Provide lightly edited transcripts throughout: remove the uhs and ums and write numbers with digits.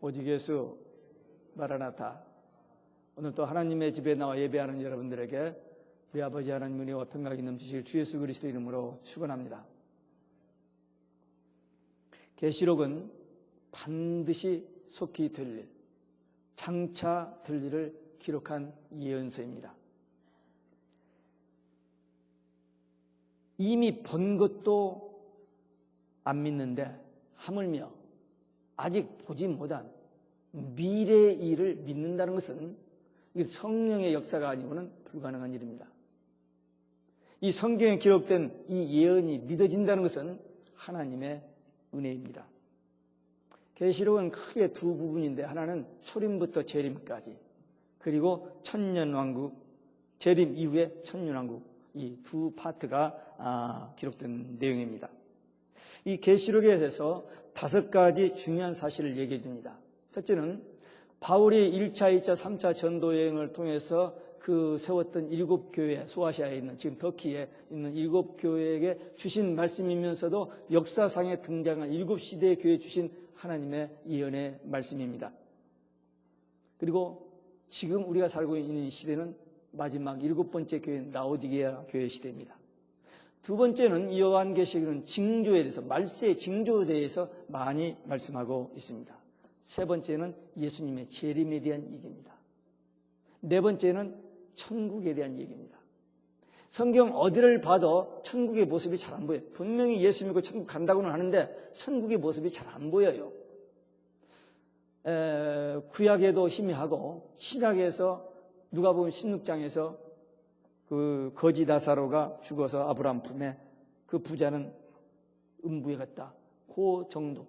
오직 예수 마라나타. 오늘 또 하나님의 집에 나와 예배하는 여러분들에게 우리 아버지 하나님 은혜와 평강이 넘치실 주 예수 그리스도 이름으로 축원합니다. 계시록은 반드시 속히 될 일, 장차 될 일을 기록한 예언서입니다. 이미 본 것도 안 믿는데 하물며 아직 보지 못한 미래의 일을 믿는다는 것은 성령의 역사가 아니고는 불가능한 일입니다. 이 성경에 기록된 이 예언이 믿어진다는 것은 하나님의 은혜입니다. 계시록은 크게 두 부분인데, 하나는 초림부터 재림까지, 그리고 천년왕국, 재림 이후에 천년왕국, 이 두 파트가 기록된 내용입니다. 이 계시록에 대해서 5가지 중요한 사실을 얘기해 줍니다. 첫째는 바울이 1차, 2차, 3차 전도 여행을 통해서 그 세웠던 7교회, 소아시아에 있는, 지금 터키에 있는 7교회에게 주신 말씀이면서도 역사상에 등장한 7시대의 교회에 주신 하나님의 예언의 말씀입니다. 그리고 지금 우리가 살고 있는 시대는 마지막 7번째 교회인 라오디게아 교회 시대입니다. 두 번째는 요한계시록은 징조에 대해서, 말세의 징조에 대해서 많이 말씀하고 있습니다. 세 번째는 예수님의 재림에 대한 얘기입니다. 네 번째는 천국에 대한 얘기입니다. 성경 어디를 봐도 천국의 모습이 잘 안 보여요. 분명히 예수 믿고 천국 간다고는 하는데 천국의 모습이 잘 안 보여요. 구약에도 희미하고, 신약에서 누가복음 16장에서 그 거지 나사로가 죽어서 아브라함 품에 그 부자는 음부에 갔다, 그 정도.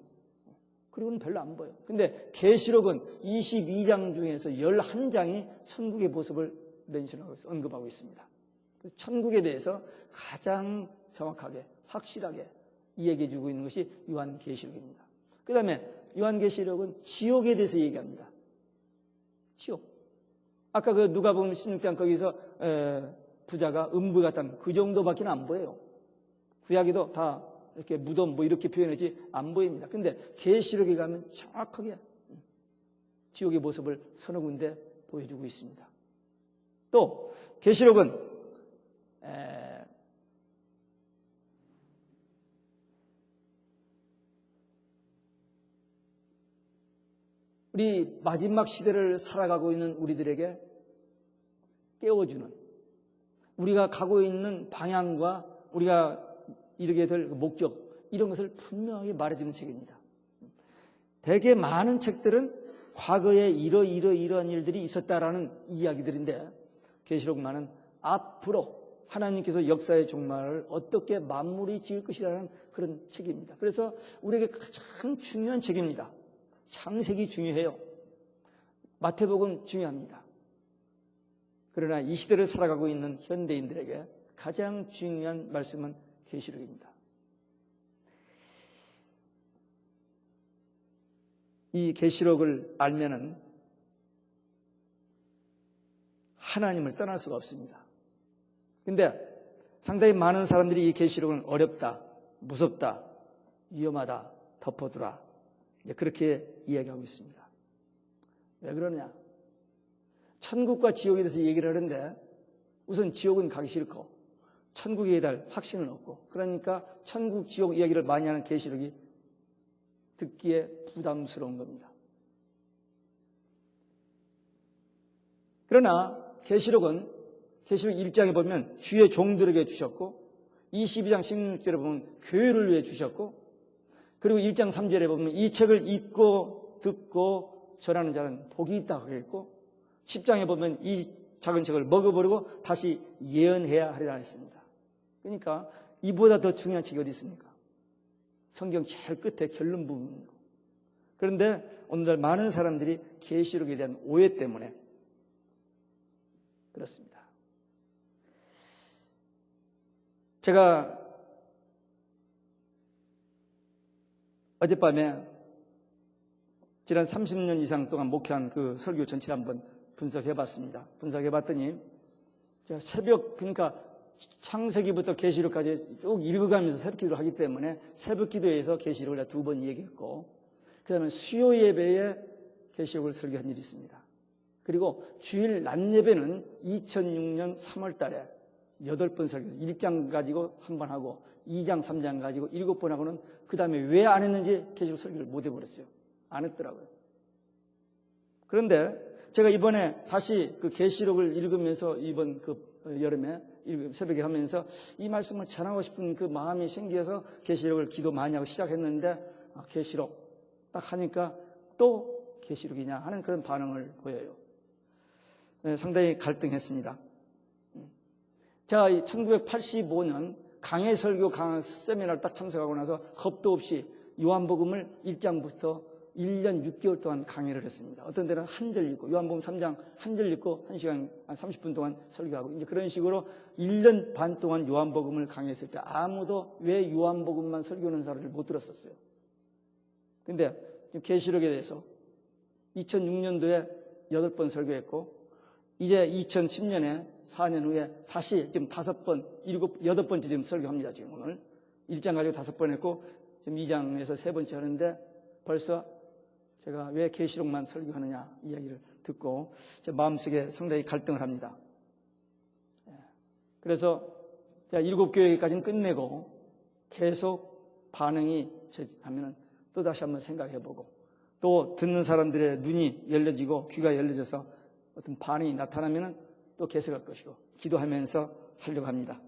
그리고는 별로 안 보여. 근데 계시록은 22장 중에서 11장이 천국의 모습을 멘션하고 있어요. 언급하고 있습니다. 천국에 대해서 가장 정확하게, 확실하게 이야기해 주고 있는 것이 요한계시록입니다. 그 다음에 요한계시록은 지옥에 대해서 얘기합니다. 지옥. 아까 그 누가복음 16장 거기서 부자가 음부에 갔다는 그 정도밖에 안 보여요. 구약에도 다 이렇게 무덤 뭐 이렇게 표현하지 안 보입니다. 근데 계시록에 가면 정확하게 지옥의 모습을 서너 군데 보여주고 있습니다. 또 계시록은 우리 마지막 시대를 살아가고 있는 우리들에게 깨워주는, 우리가 가고 있는 방향과 우리가 이르게 될 목적, 이런 것을 분명하게 말해주는 책입니다. 되게 많은 책들은 과거에 이러한 일들이 있었다라는 이야기들인데, 계시록만은 앞으로 하나님께서 역사의 종말을 어떻게 마무리 지을 것이라는 그런 책입니다. 그래서 우리에게 가장 중요한 책입니다. 창세기 중요해요. 마태복음 중요합니다. 그러나 이 시대를 살아가고 있는 현대인들에게 가장 중요한 말씀은 계시록입니다. 이 계시록을 알면은 하나님을 떠날 수가 없습니다. 근데 상당히 많은 사람들이 이 계시록은 어렵다, 무섭다, 위험하다, 덮어두라, 그렇게 이야기하고 있습니다. 왜 그러냐? 천국과 지옥에 대해서 얘기를 하는데 우선 지옥은 가기 싫고 천국에 대한 확신은 없고, 그러니까 천국, 지옥 이야기를 많이 하는 계시록이 듣기에 부담스러운 겁니다. 그러나 계시록은 계시록 1장에 보면 주의 종들에게 주셨고, 22장 16절에 보면 교회를 위해 주셨고, 그리고 1장 3절에 보면 이 책을 읽고 듣고 전하는 자는 복이 있다고 했고, 10장에 보면 이 작은 책을 먹어버리고 다시 예언해야 하리라 했습니다. 그러니까 이보다 더 중요한 책이 어디 있습니까? 성경 제일 끝에 결론 부분이고. 그런데 오늘날 많은 사람들이 계시록에 대한 오해 때문에 그렇습니다. 제가 어젯밤에 지난 30년 이상 동안 목회한 그 설교 전체를 한번 분석해봤습니다. 분석해봤더니 제가 새벽, 그러니까 창세기부터 계시록까지 쭉 읽어가면서 새벽 기도를 하기 때문에 새벽 기도에서 계시록을 2번 얘기했고, 그 다음에 수요 예배에 계시록을 설교한 일이 있습니다. 그리고 주일 낮 예배는 2006년 3월 달에 8번 설교했어요. 1장 가지고 한 번 하고 2장, 3장 가지고 7번 하고는 그 다음에 왜 안 했는지 계시록 설교를 못 해버렸어요. 안 했더라고요. 그런데 제가 이번에 다시 그 계시록을 읽으면서 이번 그 여름에 새벽에 하면서 이 말씀을 전하고 싶은 그 마음이 생겨서 계시록을 기도 많이 하고 시작했는데 계시록 딱 하니까 또 계시록이냐 하는 그런 반응을 보여요. 네, 상당히 갈등했습니다. 제가 1985년 강해설교 세미나를 딱 참석하고 나서 겁도 없이 요한복음을 1장부터 1년 6개월 동안 강의를 했습니다. 어떤 데는 한 절 읽고 요한복음 3장 한 절 읽고 1시간 30분 동안 설교하고 이제 그런 식으로 1년 반 동안 요한복음을 강의했을 때 아무도 왜 요한복음만 설교하는 사람을 못 들었었어요. 근데 계시록에 대해서 2006년도에 8번 설교했고 이제 2010년에 4년 후에 다시 지금 8번째 지금 설교합니다. 지금 오늘 1장 가지고 5번 했고 지금 2장에서 3번째 하는데 벌써 제가 왜 계시록만 설교하느냐 이야기를 듣고 제 마음속에 상당히 갈등을 합니다. 그래서 제가 7교회까지는 끝내고 계속 반응이 하면은 또 다시 한번 생각해보고 또 듣는 사람들의 눈이 열려지고 귀가 열려져서 어떤 반응이 나타나면은 또 계속할 것이고 기도하면서 하려고 합니다.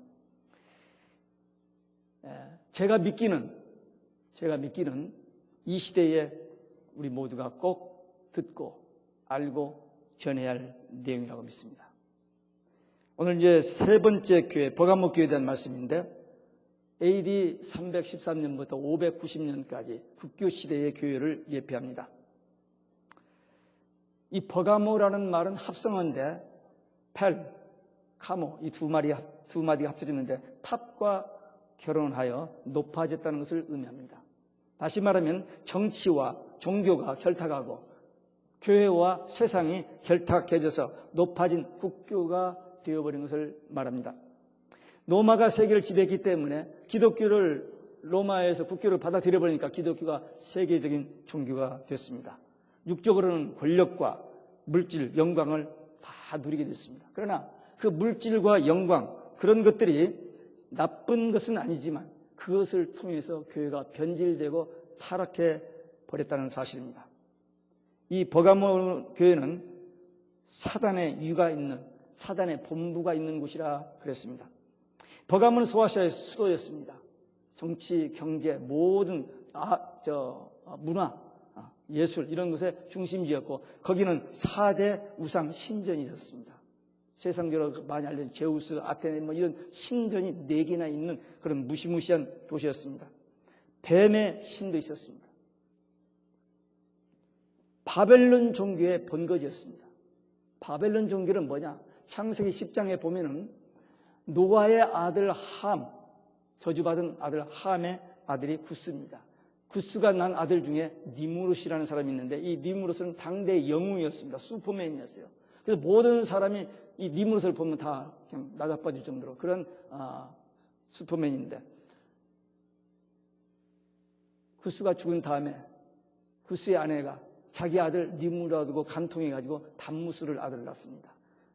제가 믿기는 이 시대에 우리 모두가 꼭 듣고 알고 전해야 할 내용이라고 믿습니다. 오늘 이제 세 번째 교회, 버가모 교회에 대한 말씀인데 AD 313년부터 590년까지 국교 시대의 교회를 예표합니다. 이 버가모라는 말은 합성어인데 펠, 카모 이 두 마디가 합쳐졌는데 탑과 결혼하여 높아졌다는 것을 의미합니다. 다시 말하면 정치와 종교가 결탁하고 교회와 세상이 결탁해져서 높아진 국교가 되어버린 것을 말합니다. 로마가 세계를 지배했기 때문에 기독교를 로마에서 국교를 받아들여버리니까 기독교가 세계적인 종교가 됐습니다. 육적으로는 권력과 물질, 영광을 다 누리게 됐습니다. 그러나 그 물질과 영광 그런 것들이 나쁜 것은 아니지만 그것을 통해서 교회가 변질되고 타락해 버렸다는 사실입니다. 이 버가모 교회는 사단의 유가 있는 사단의 본부가 있는 곳이라 그랬습니다. 버가모는 소아시아의 수도였습니다. 정치, 경제, 모든 문화, 예술 이런 것의 중심지였고 거기는 4대 우상 신전이 있었습니다. 세상적으로 많이 알려진 제우스, 아테네 이런 신전이 4개나 있는 그런 무시무시한 도시였습니다. 뱀의 신도 있었습니다. 바벨론 종교의 본거지였습니다. 바벨론 종교는 뭐냐? 창세기 10장에 보면은 노아의 아들 함, 저주받은 아들 함의 아들이 구스입니다. 구스가 난 아들 중에 니무롯이라는 사람이 있는데 이 니무롯은 당대의 영웅이었습니다. 슈퍼맨이었어요. 그래서 모든 사람이 이 니무롯을 보면 다 그냥 나자빠질 정도로 그런 슈퍼맨인데 구스가 죽은 다음에 구스의 아내가 자기 아들 니무롯하고 간통해가지고 단무스를 아들을 낳습니다.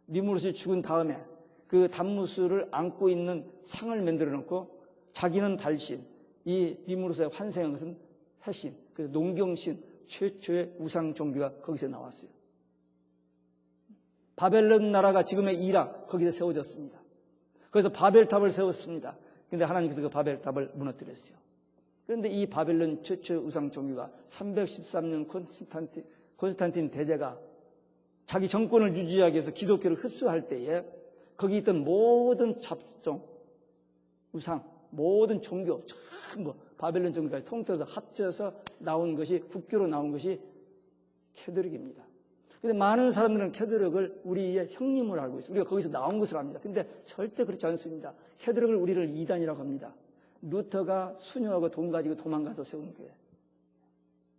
니무롯이 죽은 다음에 그 단무스를 안고 있는 상을 만들어 놓고 자기는 달신, 이 니무롯의 환생한 것은 해신, 그래서 농경신 최초의 우상 종교가 거기서 나왔어요. 바벨론 나라가 지금의 이락 거기서 세워졌습니다. 그래서 바벨탑을 세웠습니다. 그런데 하나님께서 그 바벨탑을 무너뜨렸어요. 그런데 이 바벨론 최초의 우상 종교가 313년 콘스탄틴 대제가 자기 정권을 유지하기 위해서 기독교를 흡수할 때에 거기 있던 모든 잡종, 우상, 모든 종교 전부 바벨론 종교까지 통틀어서 합쳐서 나온 것이 국교로 나온 것이 캐도릭입니다. 근데 많은 사람들은 캐도릭을 우리의 형님으로 알고 있어요. 우리가 거기서 나온 것을 압니다. 근데 절대 그렇지 않습니다. 캐도릭을 우리를 이단이라고 합니다. 루터가 수녀하고 돈 가지고 도망가서 세운 교회.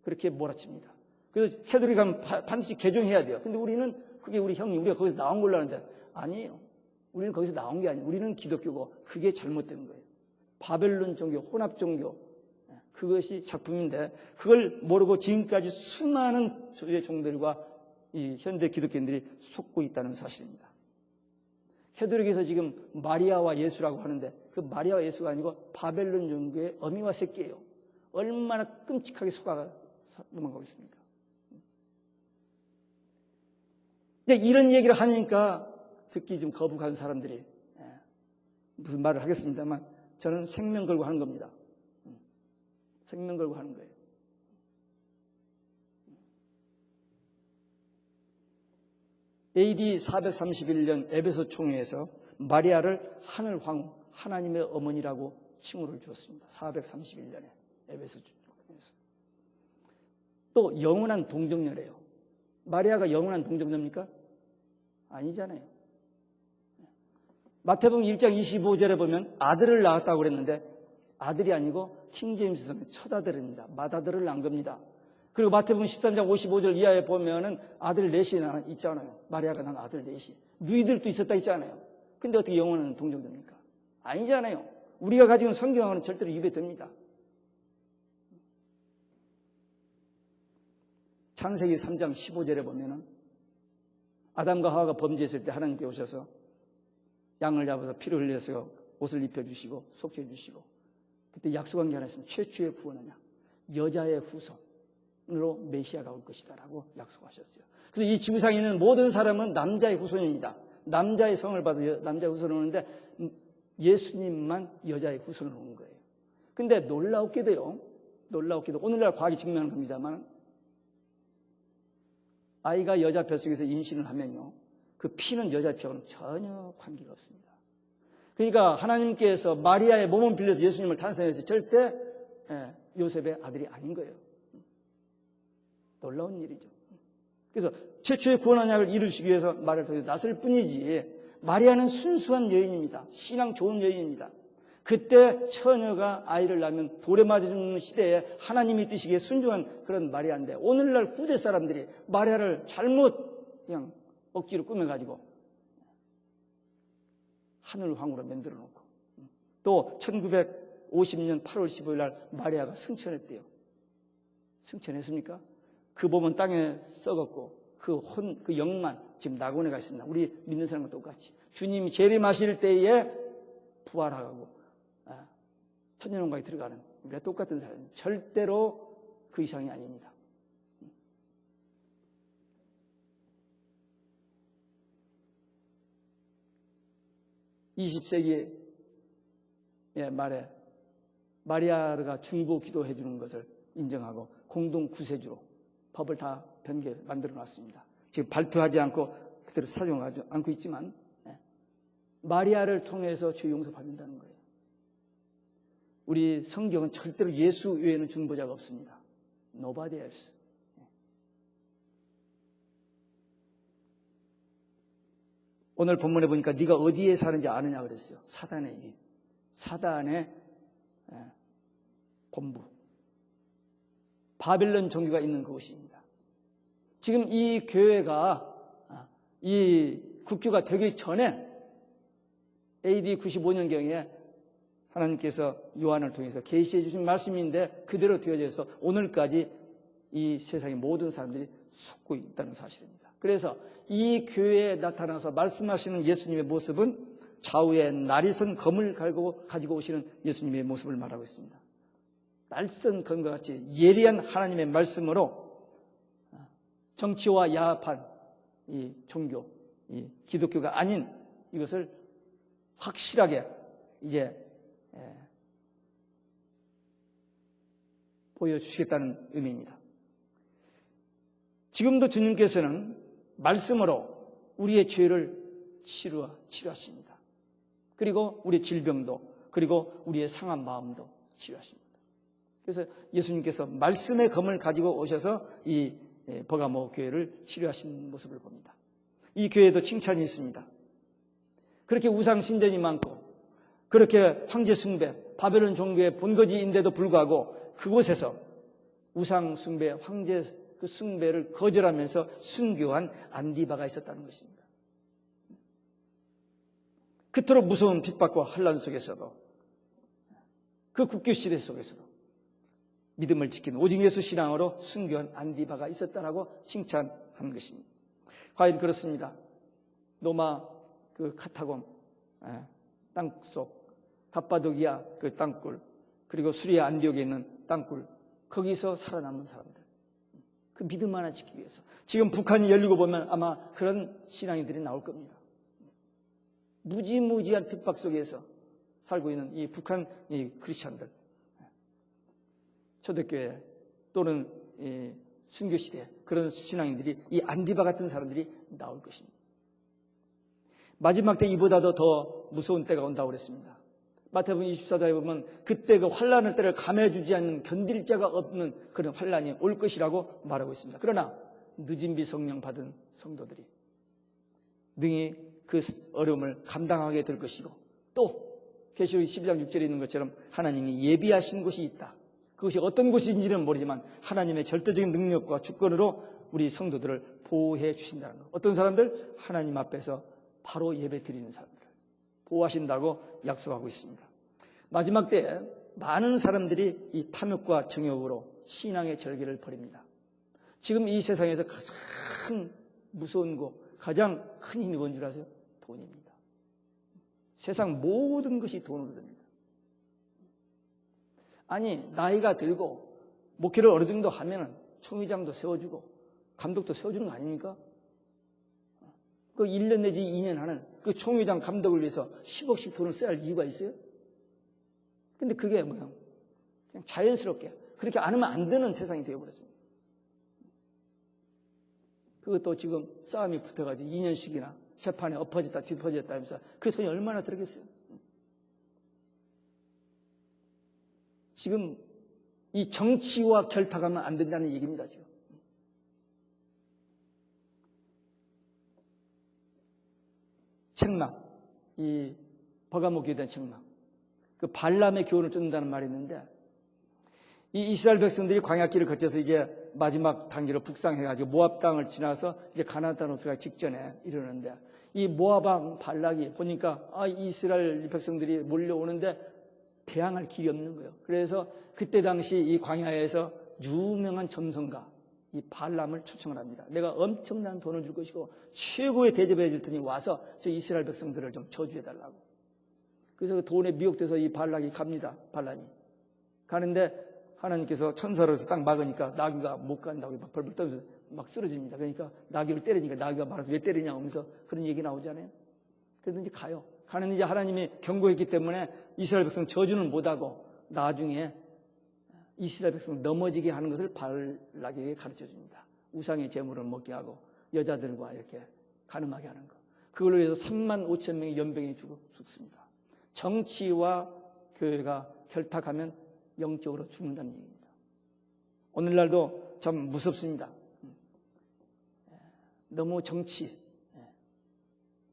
그렇게 몰아칩니다. 그래서 캐도릭 하면 반드시 개종해야 돼요. 근데 우리는 그게 우리 형님, 우리가 거기서 나온 걸로 아는데 아니에요. 우리는 거기서 나온 게 아니에요. 우리는 기독교고 그게 잘못된 거예요. 바벨론 종교, 혼합 종교, 그것이 작품인데 그걸 모르고 지금까지 수많은 주의 종들과 이 현대 기독교인들이 속고 있다는 사실입니다. 캐톨릭에서 지금 마리아와 예수라고 하는데 그 마리아와 예수가 아니고 바벨론 종교의 어미와 새끼예요. 얼마나 끔찍하게 속아가 넘어가고 있습니까? 근데 이런 얘기를 하니까 듣기 좀 거북한 사람들이 무슨 말을 하겠습니다만 저는 생명 걸고 하는 겁니다. 생명 걸고 하는 거예요. AD 431년 에베소 총회에서 마리아를 하늘 황후, 하나님의 어머니라고 칭호를 주었습니다. 431년에 에베소 총회에서. 또 영원한 동정녀래요. 마리아가 영원한 동정녀입니까? 아니잖아요. 마태복음 1장 25절에 보면 아들을 낳았다고 그랬는데 아들이 아니고 킹제임스는 첫 아들입니다. 맏아들을 낳은 겁니다. 그리고 마태복음 13장 55절 이하에 보면은 아들 넷이 있잖아요. 마리아가 낳은 아들 넷이. 누이들도 있었다 있잖아요. 근데 어떻게 영원한 동정됩니까? 아니잖아요. 우리가 가지고 있는 성경하고는 절대로 입에 듭니다. 창세기 3장 15절에 보면은 아담과 하와가 범죄했을 때 하나님께 오셔서 양을 잡아서 피를 흘려서 옷을 입혀주시고 속죄해주시고 그때 약속한 게 하나 있으면 최초의 구원하냐 여자의 후손으로 메시아가 올 것이다 라고 약속하셨어요. 그래서 이 지구상에 있는 모든 사람은 남자의 후손입니다. 남자의 성을 받아 남자의 후손을 오는데 예수님만 여자의 후손으로 온 거예요. 근데 놀라웠게도 오늘날 과학이 증명한 겁니다만 아이가 여자 뱃속에서 임신을 하면요 그 피는 여자 피하고는 전혀 관계가 없습니다. 그러니까 하나님께서 마리아의 몸을 빌려서 예수님을 탄생해서 절대 요셉의 아들이 아닌 거예요. 놀라운 일이죠. 그래서 최초의 구원한 약을 이루시기 위해서 마리아를 통해서 났을 뿐이지 마리아는 순수한 여인입니다. 신앙 좋은 여인입니다. 그때 처녀가 아이를 낳으면 돌에 맞아 죽는 시대에 하나님이 뜻이기에 순종한 그런 마리아인데 오늘날 후대 사람들이 마리아를 잘못 그냥 억지로 꾸며가지고 하늘 황후로 만들어 놓고 또 1950년 8월 15일 날 마리아가 승천했대요. 승천했습니까? 그 몸은 땅에 썩었고 그 영만 지금 낙원에 가 있습니다. 우리 믿는 사람과 똑같이 주님이 재림하실 때에 부활하고 천년왕국에 들어가는 우리가 똑같은 사람 절대로 그 이상이 아닙니다. 20세기 말에 마리아가 중보 기도해 주는 것을 인정하고 공동 구세주로 법을 다 만들어 놨습니다. 지금 발표하지 않고 그대로 사용하지 않고 있지만 마리아를 통해서 죄 용서받는다는 거예요. 우리 성경은 절대로 예수 외에는 중보자가 없습니다. Nobody else. 오늘 본문에 보니까 네가 어디에 사는지 아느냐 그랬어요. 사단의 일, 사단의 본부, 바벨론 종교가 있는 그곳입니다. 지금 이 교회가 이 국교가 되기 전에 AD 95년경에 하나님께서 요한을 통해서 계시해 주신 말씀인데 그대로 되어져서 오늘까지 이 세상의 모든 사람들이 속고 있다는 사실입니다. 그래서 이 교회에 나타나서 말씀하시는 예수님의 모습은 좌우에 날선 검을 가지고 오시는 예수님의 모습을 말하고 있습니다. 날선 검과 같이 예리한 하나님의 말씀으로 정치와 야합한 이 종교, 이 기독교가 아닌 이것을 확실하게 이제 보여주시겠다는 의미입니다. 지금도 주님께서는 말씀으로 우리의 죄를 치료하십니다. 그리고 우리의 질병도 그리고 우리의 상한 마음도 치료하십니다. 그래서 예수님께서 말씀의 검을 가지고 오셔서 이 버가모 교회를 치료하신 모습을 봅니다. 이 교회에도 칭찬이 있습니다. 그렇게 우상 신전이 많고 그렇게 황제 숭배, 바벨론 종교의 본거지인데도 불구하고 그곳에서 우상 숭배, 황제 그 숭배를 거절하면서 순교한 안디바가 있었다는 것입니다. 그토록 무서운 핍박과 환란 속에서도 그 국교 시대 속에서도 믿음을 지킨 오직 예수 신앙으로 순교한 안디바가 있었다라고 칭찬하는 것입니다. 과연 그렇습니다. 노마 그 카타곰 땅속, 갑바도기아 그 땅굴, 그리고 수리아 안디옥에 있는 땅굴, 거기서 살아남은 사람들, 그 믿음 하나 지키기 위해서 지금 북한이 열리고 보면 아마 그런 신앙인들이 나올 겁니다. 무지무지한 핍박 속에서 살고 있는 이 북한 이 크리스찬들, 초대교회 또는 이 순교시대 그런 신앙인들이, 이 안디바 같은 사람들이 나올 것입니다. 마지막 때 이보다도 더 무서운 때가 온다고 그랬습니다. 마태복음 24장에 보면 그때 그 환난의 때를 감해주지 않는, 견딜 자가 없는 그런 환난이 올 것이라고 말하고 있습니다. 그러나 늦은 비 성령 받은 성도들이 능히 그 어려움을 감당하게 될 것이고, 또 계시록 12장 6절에 있는 것처럼 하나님이 예비하신 곳이 있다. 그것이 어떤 곳인지는 모르지만 하나님의 절대적인 능력과 주권으로 우리 성도들을 보호해 주신다는 것. 어떤 사람들? 하나님 앞에서 바로 예배 드리는 사람들 보호하신다고 약속하고 있습니다. 마지막 때에 많은 사람들이 이 탐욕과 정욕으로 신앙의 절개를 벌입니다. 지금 이 세상에서 가장 무서운 거, 가장 큰 힘이 뭔 줄 아세요? 돈입니다. 세상 모든 것이 돈으로 됩니다. 아니, 나이가 들고 목회를 어느 정도 하면은 총회장도 세워주고 감독도 세워주는 거 아닙니까? 그 1년 내지 2년 하는 그 총회장 감독을 위해서 10억씩 돈을 써야 할 이유가 있어요? 근데 그게 뭐야? 그냥 자연스럽게 그렇게 안 하면 안 되는 세상이 되어버렸습니다. 그것도 지금 싸움이 붙어가지고 2년씩이나 재판에 엎어졌다 뒤엎어졌다 하면서 그 돈이 얼마나 들겠어요? 지금 이 정치와 결탁하면 안 된다는 얘기입니다. 지금 책망, 이 버가모기에 대한 책망, 그 발람의 교훈을 쫓는다는 말이 있는데, 이 이스라엘 백성들이 광야길을 거쳐서 이제 마지막 단계로 북상해가지고 모압 땅을 지나서 이제 가나안 땅으로 들어가기 직전에 이르는데, 이 모압 왕 발락이 보니까 이스라엘 백성들이 몰려오는데 대항할 길이 없는 거예요. 그래서 그때 당시 이 광야에서 유명한 점성가 이 발람을 초청을 합니다. 내가 엄청난 돈을 줄 것이고 최고의 대접해 줄 테니 와서 저 이스라엘 백성들을 좀 저주해 달라고. 그래서 그 돈에 미혹돼서 이 발락이 갑니다. 발람이 가는데 하나님께서 천사로서 딱 막으니까 나귀가 못 간다고 막 벌벌 떨면서 막 쓰러집니다. 그러니까 나귀를 때리니까 나귀가 말해서 왜 때리냐 하면서 그런 얘기 나오잖아요. 그래도 이제 가요. 가는 이제 하나님이 경고했기 때문에 이스라엘 백성 저주는 못하고 나중에 이스라엘 백성 넘어지게 하는 것을 발락에게 가르쳐 줍니다. 우상의 제물을 먹게 하고 여자들과 이렇게 가늠하게 하는 것. 그걸로 해서 3만 5천 명의 연병이 죽습니다. 정치와 교회가 결탁하면 영적으로 죽는다는 얘기입니다. 오늘날도 참 무섭습니다. 너무 정치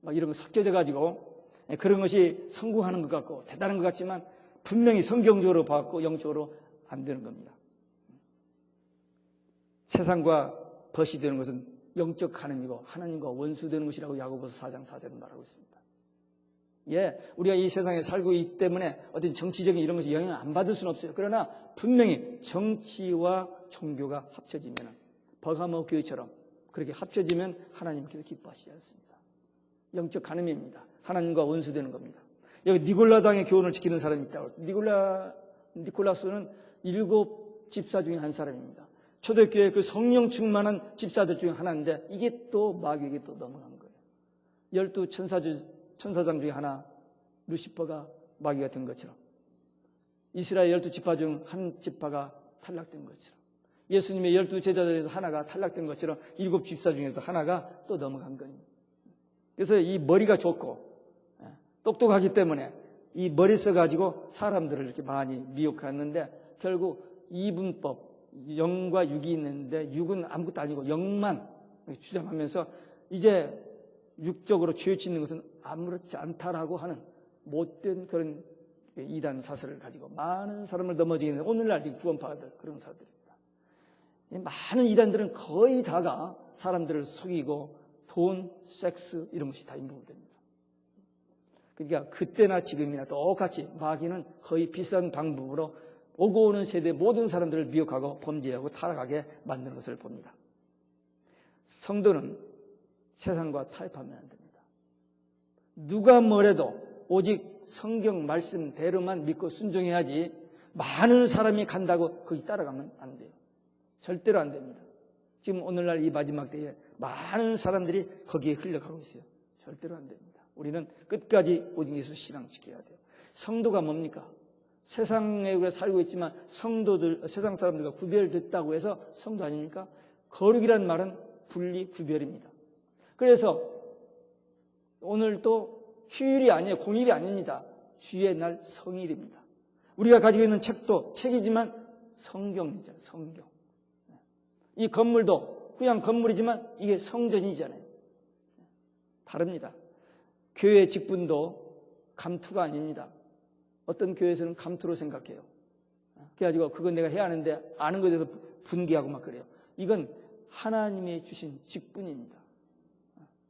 막 이런 거 섞여져 가지고 그런 것이 성공하는 것 같고 대단한 것 같지만 분명히 성경적으로 봤고 영적으로 안 되는 겁니다. 세상과 벗이 되는 것은 영적 간음이고 하나님과 원수되는 것이라고 야고보서 4장 4절은 말하고 있습니다. 우리가 이 세상에 살고 있기 때문에 어떤 정치적인 이런 것이 영향을 안 받을 수는 없어요. 그러나 분명히 정치와 종교가 합쳐지면 버가모 교회처럼 그렇게 합쳐지면 하나님께서 기뻐하시지 않습니다. 영적 간음입니다. 하나님과 원수되는 겁니다. 여기 니골라당의 교훈을 지키는 사람이 있다고. 니콜라스는 7 집사 중에 한 사람입니다. 초대교회 그 성령 충만한 집사들 중에 하나인데 이게 또 마귀에게 또 넘어간 거예요. 12 천사장 중에 하나 루시퍼가 마귀가 된 것처럼 이스라엘 12 지파 중 한 지파가 탈락된 것처럼 예수님의 12 제자 중에서 하나가 탈락된 것처럼 7 집사 중에서 하나가 또 넘어간 겁니다. 그래서 이 머리가 좋고 똑똑하기 때문에 이 머리 써가지고 사람들을 이렇게 많이 미혹했는데 결국 이분법, 0과 6이 있는데 6은 아무것도 아니고 0만 주장하면서 이제 육적으로 죄 짓는 것은 아무렇지 않다라고 하는 못된 그런 이단 사설을 가지고 많은 사람을 넘어지게 하는 오늘날 구원파들 그런 사람들입니다. 많은 이단들은 거의 다가 사람들을 속이고 돈, 섹스 이런 것이 다 인volve됩니다. 그러니까 그때나 지금이나 똑같이 마귀는 거의 비슷한 방법으로 오고 오는 세대 모든 사람들을 미혹하고 범죄하고 타락하게 만드는 것을 봅니다. 성도는 세상과 타협하면 안 됩니다. 누가 뭐래도 오직 성경 말씀대로만 믿고 순종해야지 많은 사람이 간다고 거기 따라가면 안 돼요. 절대로 안 됩니다. 지금 오늘날 이 마지막 때에 많은 사람들이 거기에 흘러가고 있어요. 절대로 안 됩니다. 우리는 끝까지 오직 예수 신앙 지켜야 돼요. 성도가 뭡니까? 세상에 우리가 살고 있지만 세상 사람들과 구별됐다고 해서 성도 아닙니까? 거룩이란 말은 분리, 구별입니다. 그래서 오늘 또 휴일이 아니에요. 공휴일이 아닙니다. 주의 날 성일입니다. 우리가 가지고 있는 책도 책이지만 성경이죠. 성경. 이 건물도 그냥 건물이지만 이게 성전이잖아요. 다릅니다. 교회 직분도 감투가 아닙니다. 어떤 교회에서는 감투로 생각해요. 그래가지고 그건 내가 해야 하는데 아는 것에 대해서 분개하고 막 그래요. 이건 하나님이 주신 직분입니다.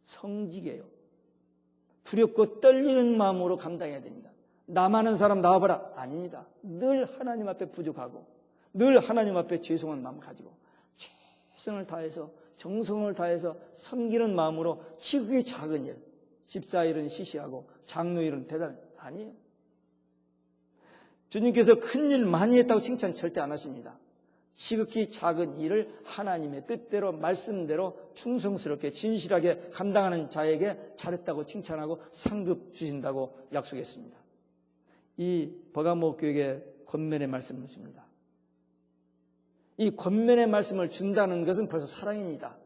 성직이에요. 두렵고 떨리는 마음으로 감당해야 됩니다. 나만한 사람 나와봐라. 아닙니다. 늘 하나님 앞에 부족하고 늘 하나님 앞에 죄송한 마음 가지고 최선을 다해서 정성을 다해서 섬기는 마음으로 지극히 작은 일, 집사일은 시시하고 장로일은 대단 아니에요. 주님께서 큰 일 많이 했다고 칭찬 절대 안 하십니다. 지극히 작은 일을 하나님의 뜻대로 말씀대로 충성스럽게 진실하게 감당하는 자에게 잘했다고 칭찬하고 상급 주신다고 약속했습니다. 이 버가모 교회에 권면의 말씀을 줍니다. 이 권면의 말씀을 준다는 것은 벌써 사랑입니다.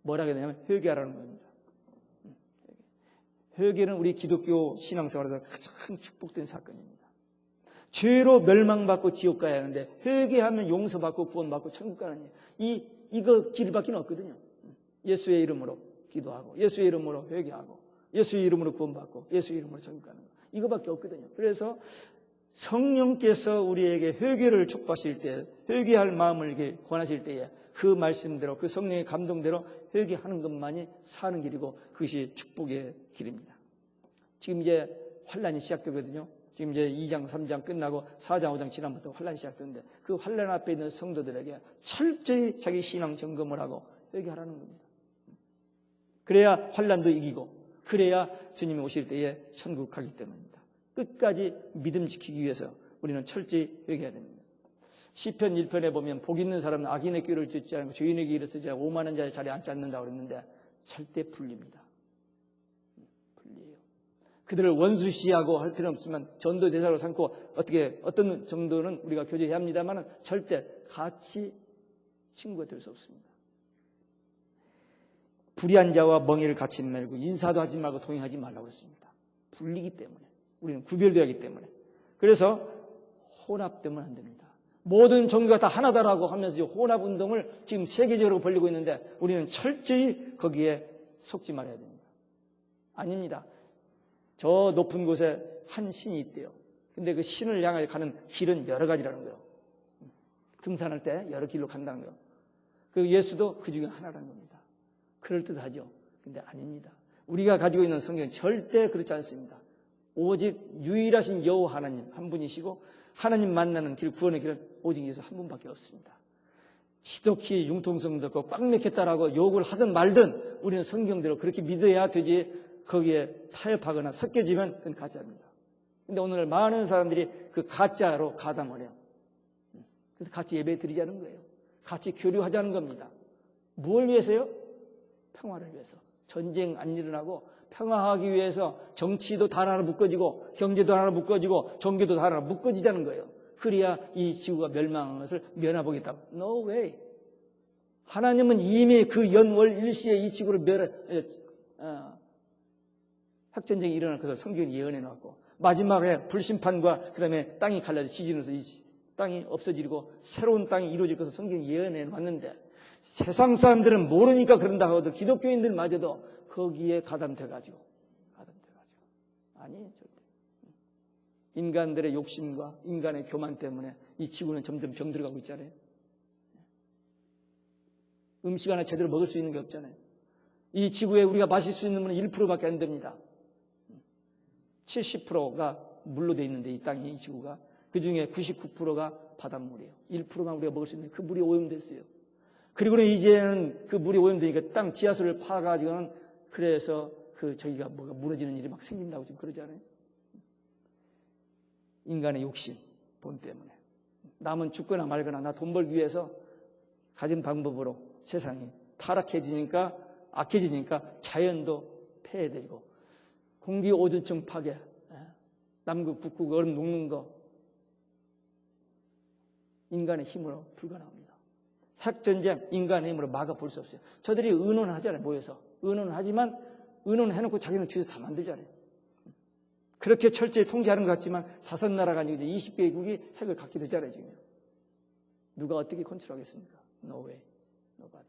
뭐라고 해야 되냐면 회개하라는 겁니다. 회개는 우리 기독교 신앙생활에서 가장 축복된 사건입니다. 죄로 멸망받고 지옥 가야 하는데 회개하면 용서받고 구원받고 천국 가는 일. 이거 길밖에 없거든요. 예수의 이름으로 기도하고 예수의 이름으로 회개하고 예수의 이름으로 구원받고 예수의 이름으로 천국 가는 거. 이거밖에 없거든요. 그래서 성령께서 우리에게 회개를 촉구하실 때 회개할 마음을 이렇게 권하실 때에 그 말씀대로 그 성령의 감동대로 회개하는 것만이 사는 길이고 그것이 축복의 길입니다. 지금 이제 환란이 시작되거든요. 지금 이제 2장, 3장 끝나고 4장, 5장 지난부터 환란이 시작되는데 그 환란 앞에 있는 성도들에게 철저히 자기 신앙 점검을 하고 회개하라는 겁니다. 그래야 환란도 이기고 그래야 주님이 오실 때에 천국 가기 때문입니다. 끝까지 믿음 지키기 위해서 우리는 철저히 회개해야 됩니다. 시편 1편에 보면 복 있는 사람은 악인의 꾀를 듣지 않고 죄인의 길을 쓰지 않고 오만한 자의 자리에 앉지 않는다고 그랬는데 절대 불리입니다. 불리해요. 그들을 원수시하고 할 필요는 없지만 전도 대사로 삼고 어떤 정도는 우리가 교제해야 합니다만 절대 같이 친구가 될 수 없습니다. 불의한 자와 멍에를 같이 말고 인사도 하지 말고 동행하지 말라고 했습니다. 불리기 때문에 우리는 구별되어야 하기 때문에 그래서 혼합되면 안 됩니다. 모든 종교가 다 하나다라고 하면서 혼합운동을 지금 세계적으로 벌리고 있는데 우리는 철저히 거기에 속지 말아야 됩니다. 아닙니다. 저 높은 곳에 한 신이 있대요. 근데 그 신을 향해 가는 길은 여러 가지라는 거예요. 등산할 때 여러 길로 간다는 거예요. 그 예수도 그 중에 하나라는 겁니다. 그럴듯하죠. 근데 아닙니다. 우리가 가지고 있는 성경은 절대 그렇지 않습니다. 오직 유일하신 여호와 하나님 한 분이시고 하나님 만나는 길, 구원의 길은 오직 예수 한 분밖에 없습니다. 지독히 융통성도 없고 꽉 막혔다라고 욕을 하든 말든 우리는 성경대로 그렇게 믿어야 되지 거기에 타협하거나 섞여지면 그건 가짜입니다. 근데 오늘 많은 사람들이 그 가짜로 가담을 해요. 그래서 같이 예배 드리자는 거예요. 같이 교류하자는 겁니다. 무엇을 위해서요? 평화를 위해서. 전쟁 안 일어나고 평화하기 위해서 정치도 다 하나 묶어지고 경제도 하나 묶어지고 종교도 다 하나 묶어지자는 거예요. 그래야 이 지구가 멸망한 것을 면하보겠다. No way. 하나님은 이미 그 연월 일시에 이 지구를 핵전쟁이 일어날 것을 성경이 예언해 놨고 마지막에 불심판과 그 다음에 땅이 갈라져 지진으로서 이 땅이 없어지고 새로운 땅이 이루어질 것을 성경이 예언해 놨는데 세상 사람들은 모르니까 그런다 하거든. 기독교인들마저도 거기에 가담돼가지고 아니에요. 절대. 인간들의 욕심과 인간의 교만 때문에 이 지구는 점점 병들어가고 있잖아요. 음식 하나 제대로 먹을 수 있는 게 없잖아요. 이 지구에 우리가 마실 수 있는 물은 1%밖에 안 됩니다. 70%가 물로 돼 있는데 이 땅이 이 지구가 그중에 99%가 바닷물이에요. 1%만 우리가 먹을 수 있는 그 물이 오염됐어요. 그리고는 이제는 그 물이 오염되니까 땅 지하수를 파가지고는 그래서 저기가 뭐가 무너지는 일이 막 생긴다고 지금 그러잖아요. 인간의 욕심, 돈 때문에. 남은 죽거나 말거나 나 돈 벌기 위해서 가진 방법으로 세상이 타락해지니까, 악해지니까 자연도 폐해되고, 공기 오존층 파괴, 남극, 북극 얼음 녹는 거, 인간의 힘으로 불가능합니다. 핵전쟁, 인간의 힘으로 막아볼 수 없어요. 저들이 의논을 하잖아요, 모여서. 의논을 하지만, 의논을 해놓고 자기는 뒤에서 다 만들잖아요. 그렇게 철저히 통제하는 것 같지만, 5나라가 아니고 20개국이 핵을 갖게 되잖아요, 지금. 누가 어떻게 컨트롤하겠습니까? No way, nobody.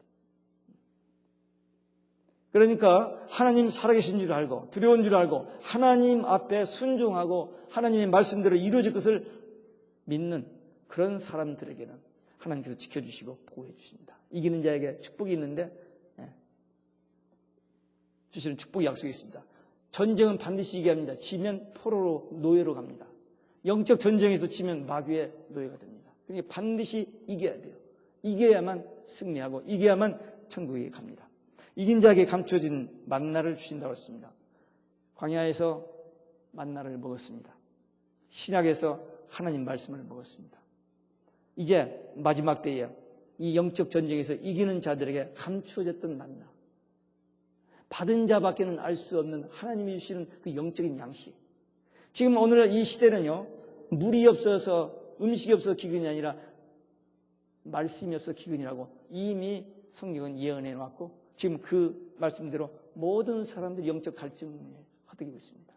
그러니까 하나님 살아계신 줄 알고 두려운 줄 알고 하나님 앞에 순종하고 하나님의 말씀대로 이루어질 것을 믿는 그런 사람들에게는 하나님께서 지켜주시고 보호해 주십니다. 이기는 자에게 축복이 있는데 주시는 축복의 약속이 있습니다. 전쟁은 반드시 이겨야 합니다. 지면 포로로 노예로 갑니다. 영적 전쟁에서 지면 마귀의 노예가 됩니다. 그러니까 반드시 이겨야 돼요. 이겨야만 승리하고 이겨야만 천국에 갑니다. 이긴 자에게 감춰진 만나를 주신다고 했습니다. 광야에서 만나를 먹었습니다. 신약에서 하나님 말씀을 먹었습니다. 이제 마지막 때에 이 영적 전쟁에서 이기는 자들에게 감추어졌던 만나, 받은 자밖에는 알 수 없는 하나님이 주시는 그 영적인 양식. 지금 오늘 이 시대는요, 물이 없어서 음식이 없어서 기근이 아니라 말씀이 없어서 기근이라고 이미 성경은 예언해 놨고 지금 그 말씀대로 모든 사람들이 영적 갈증에 허덕이고 있습니다.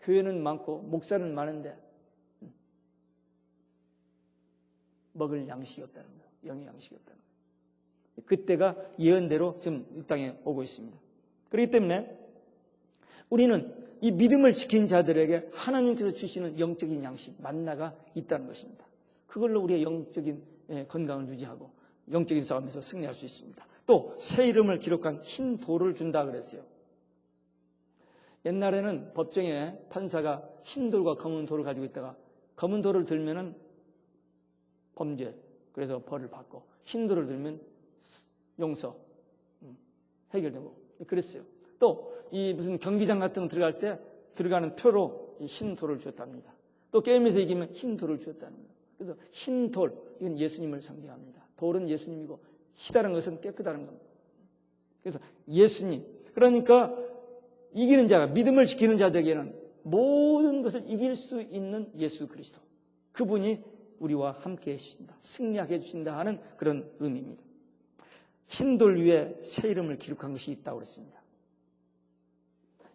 교회는 많고 목사는 많은데 먹을 양식이 없다는 거예요. 영의 양식이 없다는 거예요. 그때가 예언대로 지금 이 땅에 오고 있습니다. 그렇기 때문에 우리는 이 믿음을 지킨 자들에게 하나님께서 주시는 영적인 양식, 만나가 있다는 것입니다. 그걸로 우리의 영적인 건강을 유지하고 영적인 싸움에서 승리할 수 있습니다. 또 새 이름을 기록한 흰 돌을 준다 그랬어요. 옛날에는 법정에 판사가 흰 돌과 검은 돌을 가지고 있다가 검은 돌을 들면은 범죄, 그래서 벌을 받고 흰 돌을 들면 용서, 해결되고 그랬어요. 또 이 무슨 경기장 같은 거 들어갈 때 들어가는 표로 흰 돌을 주었답니다. 또 게임에서 이기면 흰 돌을 주었다는 거예요. 그래서 흰 돌, 이건 예수님을 상징합니다. 돌은 예수님이고 희다는 것은 깨끗하는 겁니다. 그래서 예수님, 그러니까 이기는 자가, 믿음을 지키는 자들에게는 모든 것을 이길 수 있는 예수 그리스도, 그분이 우리와 함께 해주신다, 승리하게 해주신다 하는 그런 의미입니다. 흰돌 위에 새 이름을 기록한 것이 있다고 그랬습니다.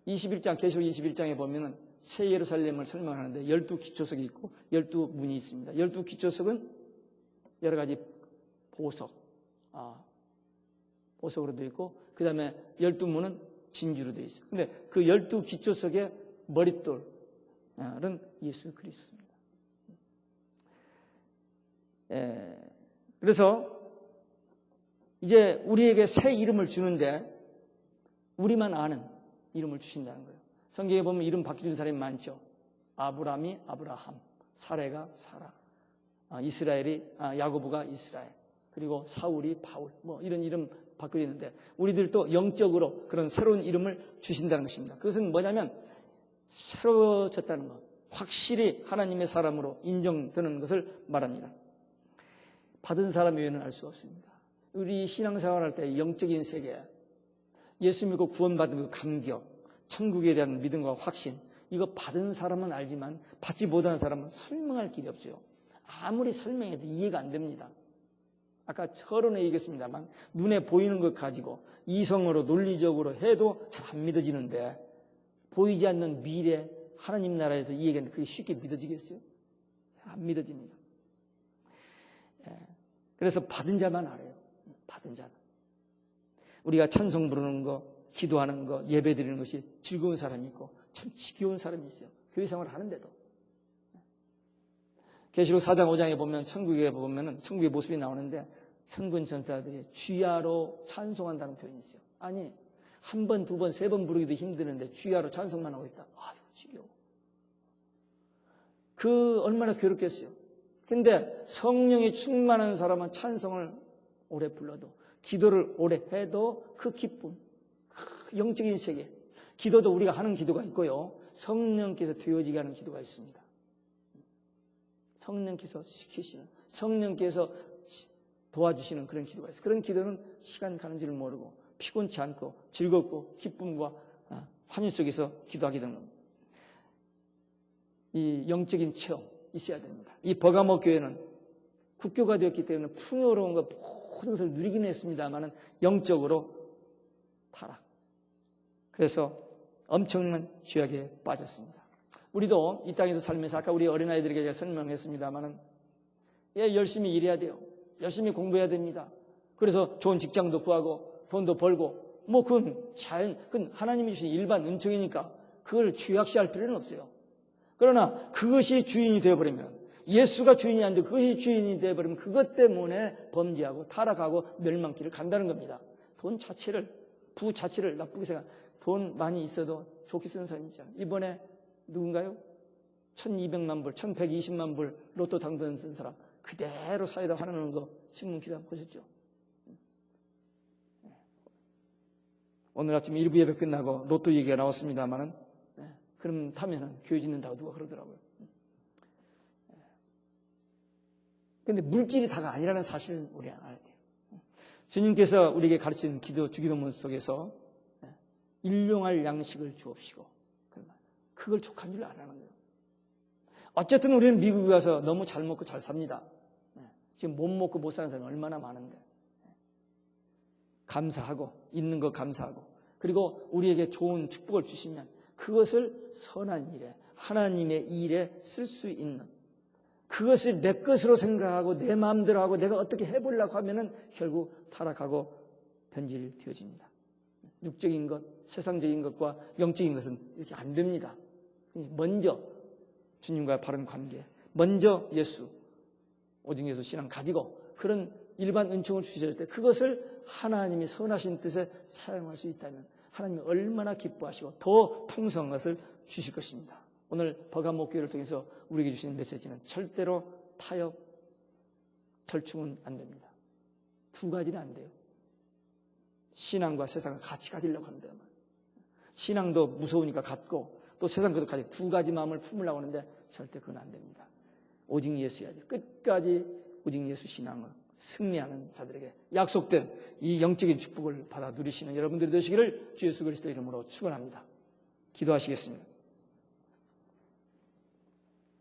21장, 계시록 21장에 보면은 새 예루살렘을 설명하는데 12기초석이 있고 12문이 있습니다. 12기초석은 여러 가지 보석으로 되어 있고 그 다음에 12문은 진주로 되어 있어요. 근데 그 12기초석의 머릿돌은 예수 그리스도입니다. 그래서 이제 우리에게 새 이름을 주는데 우리만 아는 이름을 주신다는 거예요. 성경에 보면 이름 바뀌는 사람이 많죠. 아브라함이 아브라함, 사레가 사라, 이스라엘이 야고보가 이스라엘, 그리고 사울이 바울, 뭐 이런 이름 바뀌어있는데 우리들도 영적으로 그런 새로운 이름을 주신다는 것입니다. 그것은 뭐냐면 새로워졌다는 것, 확실히 하나님의 사람으로 인정되는 것을 말합니다. 받은 사람 외에는 알 수 없습니다. 우리 신앙생활할 때 영적인 세계, 예수 믿고 구원받은 그 감격, 천국에 대한 믿음과 확신, 이거 받은 사람은 알지만 받지 못하는 사람은 설명할 길이 없어요. 아무리 설명해도 이해가 안 됩니다. 아까 철원에 얘기했습니다만 눈에 보이는 것 가지고 이성으로 논리적으로 해도 잘 안 믿어지는데 보이지 않는 미래 하나님 나라에서 이 얘기는 그게 쉽게 믿어지겠어요? 안 믿어집니다. 그래서 받은 자만 알아요. 받은 자는. 우리가 찬송 부르는 거, 기도하는 거, 예배 드리는 것이 즐거운 사람이 있고 참 지겨운 사람이 있어요. 교회 생활을 하는데도. 계시록 4장 5장에 보면 천국에 보면은 천국의 모습이 나오는데 천군 천사들이 주야로 찬송한다는 표현이 있어요. 아니, 한 번, 두 번, 세 번 부르기도 힘드는데 주야로 찬송만 하고 있다. 아유, 지겨워. 얼마나 괴롭겠어요. 근데 성령이 충만한 사람은 찬송을 오래 불러도, 기도를 오래 해도 그 기쁨, 그 영적인 세계, 기도도 우리가 하는 기도가 있고요, 성령께서 되어지게 하는 기도가 있습니다. 성령께서 시키시는, 성령께서 도와주시는 그런 기도가 있어요. 그런 기도는 시간 가는 줄 모르고 피곤치 않고 즐겁고 기쁨과 환희 속에서 기도하게 되는 겁니다. 이 영적인 체험 있어야 됩니다. 이 버가모 교회는 국교가 되었기 때문에 풍요로운 것 모든 것을 누리긴 했습니다만 영적으로 타락. 그래서 엄청난 죄악에 빠졌습니다. 우리도 이 땅에서 살면서 아까 우리 어린아이들에게 제가 설명했습니다만 열심히 일해야 돼요. 열심히 공부해야 됩니다. 그래서 좋은 직장도 구하고 돈도 벌고 그건 하나님이 주신 일반 은총이니까 그걸 죄악시할 필요는 없어요. 그러나 그것이 주인이 되어버리면, 예수가 주인이 아닌데 그것이 주인이 되어버리면 그것 때문에 범죄하고 타락하고 멸망길을 간다는 겁니다. 돈 자체를, 부 자체를 나쁘게 생각, 돈 많이 있어도 좋게 쓰는 사람이 있잖아요. 이번에 누군가요? 1200만 불, 1120만 불 로또 당선 쓴 사람 그대로 사이다 화내는 거 신문 기사 보셨죠? 오늘 아침 일부 예배 끝나고 로또 얘기가 나왔습니다만은, 그럼 타면은 교회 짓는다고 누가 그러더라고요. 근데 물질이 다가 아니라는 사실은 우리 알아야 돼요. 주님께서 우리에게 가르친 주기도문 속에서 일용할 양식을 주옵시고, 그걸 족한 줄 알아는 거예요. 어쨌든 우리는 미국에 가서 너무 잘 먹고 잘 삽니다. 지금 못 먹고 못 사는 사람이 얼마나 많은데. 감사하고, 있는 거 감사하고, 그리고 우리에게 좋은 축복을 주시면 그것을 선한 일에, 하나님의 일에 쓸 수 있는, 그것을 내 것으로 생각하고 내 마음대로 하고 내가 어떻게 해보려고 하면은 결국 타락하고 변질되어집니다. 육적인 것, 세상적인 것과 영적인 것은 이렇게 안 됩니다. 먼저 주님과의 바른 관계, 먼저 예수, 오직 예수 신앙 가지고 그런 일반 은총을 주실 때 그것을 하나님이 선하신 뜻에 사용할 수 있다면 하나님이 얼마나 기뻐하시고 더 풍성한 것을 주실 것입니다. 오늘 버가모 교회를 통해서 우리에게 주신 메시지는 절대로 타협, 절충은 안 됩니다. 두 가지는 안 돼요. 신앙과 세상을 같이 가지려고 하는데, 신앙도 무서우니까 갖고 또 세상 것도 가지고 두 가지 마음을 품으려고 하는데 절대 그건 안 됩니다. 오직 예수여야 돼요. 끝까지 오직 예수 신앙을 승리하는 자들에게 약속된 이 영적인 축복을 받아 누리시는 여러분들이 되시기를 주 예수 그리스도 이름으로 축원합니다. 기도하시겠습니다.